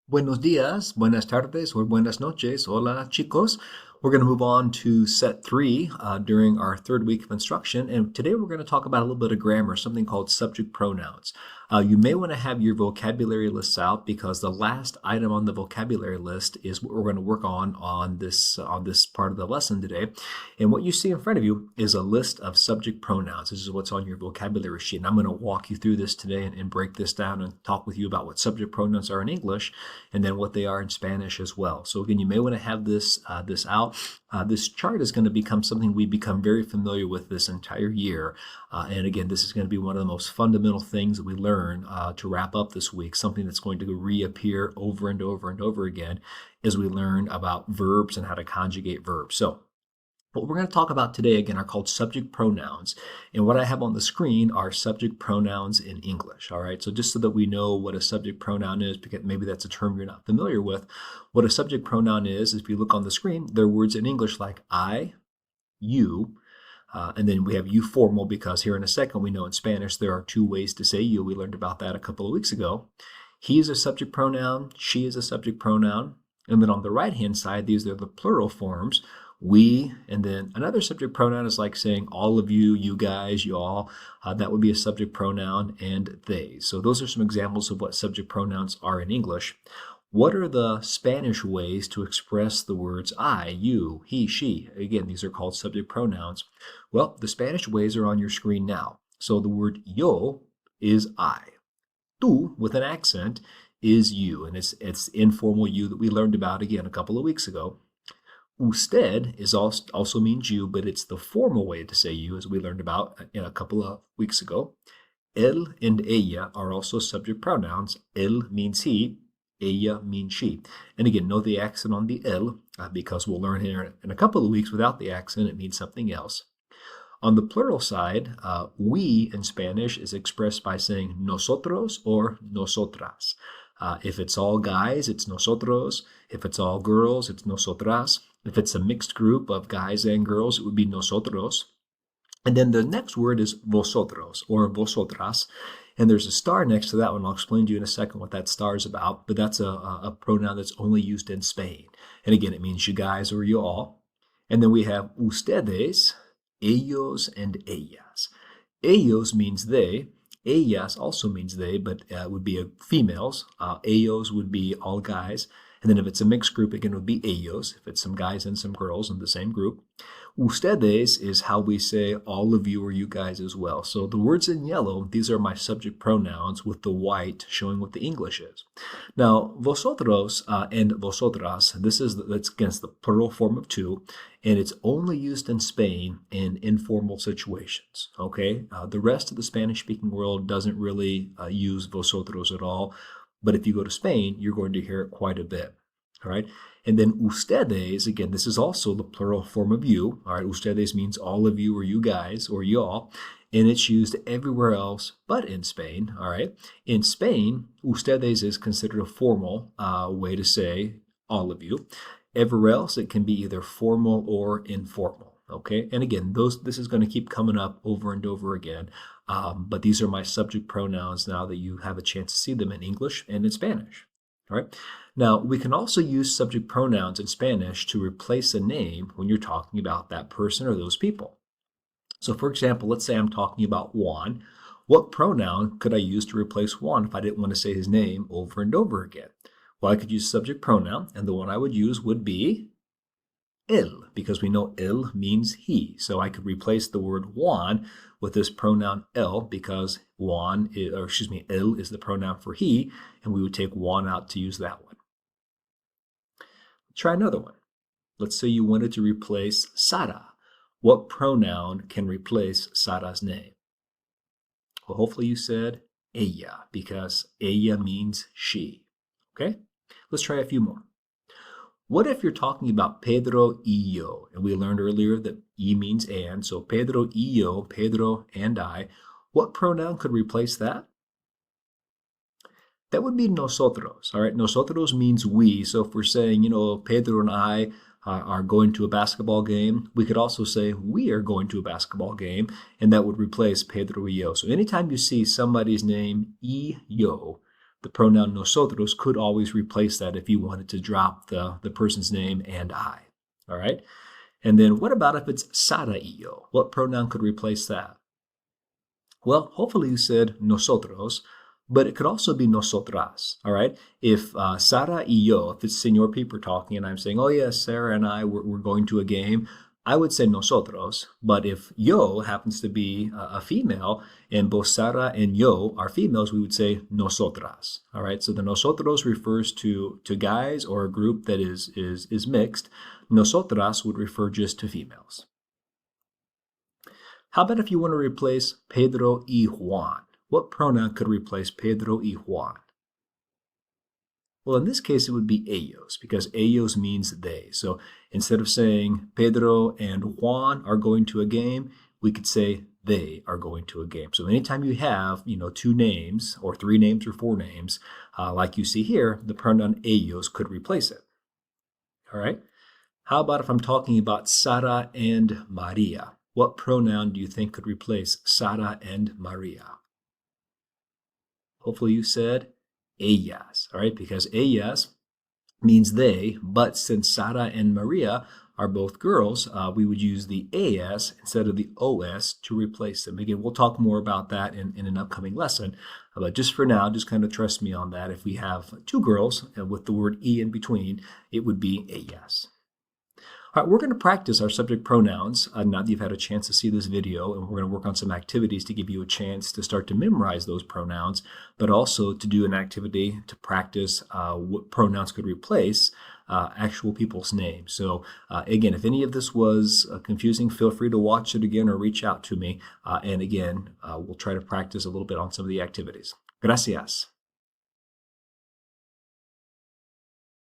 Buenos días, buenas tardes, or buenas noches. Hola, chicos. We're going to move on to set three during our third week of instruction. And today we're going to talk about a little bit of grammar, something called subject pronouns. You may want to have your vocabulary lists out because the last item on the vocabulary list is what we're going to work on this part of the lesson today. And what you see in front of you is a list of subject pronouns. This is what's on your vocabulary sheet. And I'm going to walk you through this today and break this down and talk with you about what subject pronouns are in English and then what they are in Spanish as well. So again, you may want to have this out. This chart is going to become something we become very familiar with this entire year. And again, this is going to be one of the most fundamental things that we learn to wrap up this week, something that's going to reappear over and over and over again as we learn about verbs and how to conjugate verbs. So what we're going to talk about today, again, are called subject pronouns. And what I have on the screen are subject pronouns in English. All right. So just so that we know what a subject pronoun is, because maybe that's a term you're not familiar with, what a subject pronoun is, if you look on the screen, there are words in English like I, you, and then we have you formal because here in a second we know in Spanish there are two ways to say you. We learned about that a couple of weeks ago. He is a subject pronoun. She is a subject pronoun. And then on the right-hand side, these are the plural forms. We, and then another subject pronoun is like saying all of you, you guys, you all. That would be a subject pronoun, and they. So those are some examples of what subject pronouns are in English. What are the Spanish ways to express the words I, you, he, she? Again, these are called subject pronouns. Well, the Spanish ways are on your screen now. So the word yo is I. Tú, with an accent, is you, and it's informal you that we learned about again a couple of weeks ago. Usted is also means you, but it's the formal way to say you, as we learned about in a couple of weeks ago. Él and ella are also subject pronouns. Él means he, ella means she. And again, know the accent on the él, because we'll learn here in a couple of weeks without the accent, it means something else. On the plural side, we in Spanish is expressed by saying nosotros or nosotras. If it's all guys, it's nosotros. If it's all girls, it's nosotras. If it's a mixed group of guys and girls, it would be nosotros. And then the next word is vosotros or vosotras. And there's a star next to that one. I'll explain to you in a second what that star is about. But that's a pronoun that's only used in Spain. And again, it means you guys or you all. And then we have ustedes, ellos, and ellas. Ellos means they. Ellas also means they, but would be females. Ellos would be all guys. And then if it's a mixed group, again, it would be ellos, if it's some guys and some girls in the same group. Ustedes is how we say all of you or you guys as well. So the words in yellow, these are my subject pronouns with the white showing what the English is. Now, vosotros and vosotras, that's against the plural form of two, and it's only used in Spain in informal situations, okay? The rest of the Spanish-speaking world doesn't really use vosotros at all, but if you go to Spain, you're going to hear it quite a bit, all right? And then ustedes, again, this is also the plural form of you, all right? Ustedes means all of you or you guys or y'all, and it's used everywhere else but in Spain, all right? In Spain, ustedes is considered a formal way to say all of you. Everywhere else, it can be either formal or informal, okay? And again, this is going to keep coming up over and over again, but these are my subject pronouns now that you have a chance to see them in English and in Spanish, all right? Now, we can also use subject pronouns in Spanish to replace a name when you're talking about that person or those people. So, for example, let's say I'm talking about Juan. What pronoun could I use to replace Juan if I didn't want to say his name over and over again? Well, I could use subject pronoun, and the one I would use would be él, because we know él means he. So I could replace the word Juan with this pronoun él, because él is the pronoun for he, and we would take Juan out to use that one. Try another one. Let's say you wanted to replace Sara. What pronoun can replace Sara's name? Well, hopefully you said ella, because ella means she. Okay? Let's try a few more. What if you're talking about Pedro y yo? And we learned earlier that y means and, so Pedro y yo, Pedro and I. What pronoun could replace that? That would be nosotros, all right? Nosotros means we, so if we're saying, Pedro and I are going to a basketball game, we could also say we are going to a basketball game, and that would replace Pedro y yo. So anytime you see somebody's name y yo, the pronoun nosotros could always replace that if you wanted to drop the person's name and I. All right? And then what about if it's Sara y yo? What pronoun could replace that? Well, hopefully you said nosotros, but it could also be nosotras, all right? If Sara y yo, if it's Senor Peeper talking and I'm saying, oh yes, Sarah and I, we're going to a game, I would say nosotros. But if yo happens to be a female and both Sara and yo are females, we would say nosotras, all right? So the nosotros refers to guys or a group that is mixed. Nosotras would refer just to females. How about if you want to replace Pedro y Juan? What pronoun could replace Pedro y Juan? Well, in this case, it would be ellos, because ellos means they. So instead of saying Pedro and Juan are going to a game, we could say they are going to a game. So anytime you have, two names or three names or four names, like you see here, the pronoun ellos could replace it. All right? How about if I'm talking about Sara and Maria? What pronoun do you think could replace Sara and Maria? Hopefully you said ellas, all right? Because ellas means they, but since Sara and Maria are both girls, we would use the AS instead of the OS to replace them. Again, we'll talk more about that in an upcoming lesson, but just for now, just kind of trust me on that. If we have two girls with the word E in between, it would be ellas. All right, we're going to practice our subject pronouns now that you've had a chance to see this video, and we're going to work on some activities to give you a chance to start to memorize those pronouns, but also to do an activity to practice what pronouns could replace actual people's names. So again, if any of this was confusing, feel free to watch it again or reach out to me. And again, we'll try to practice a little bit on some of the activities. Gracias.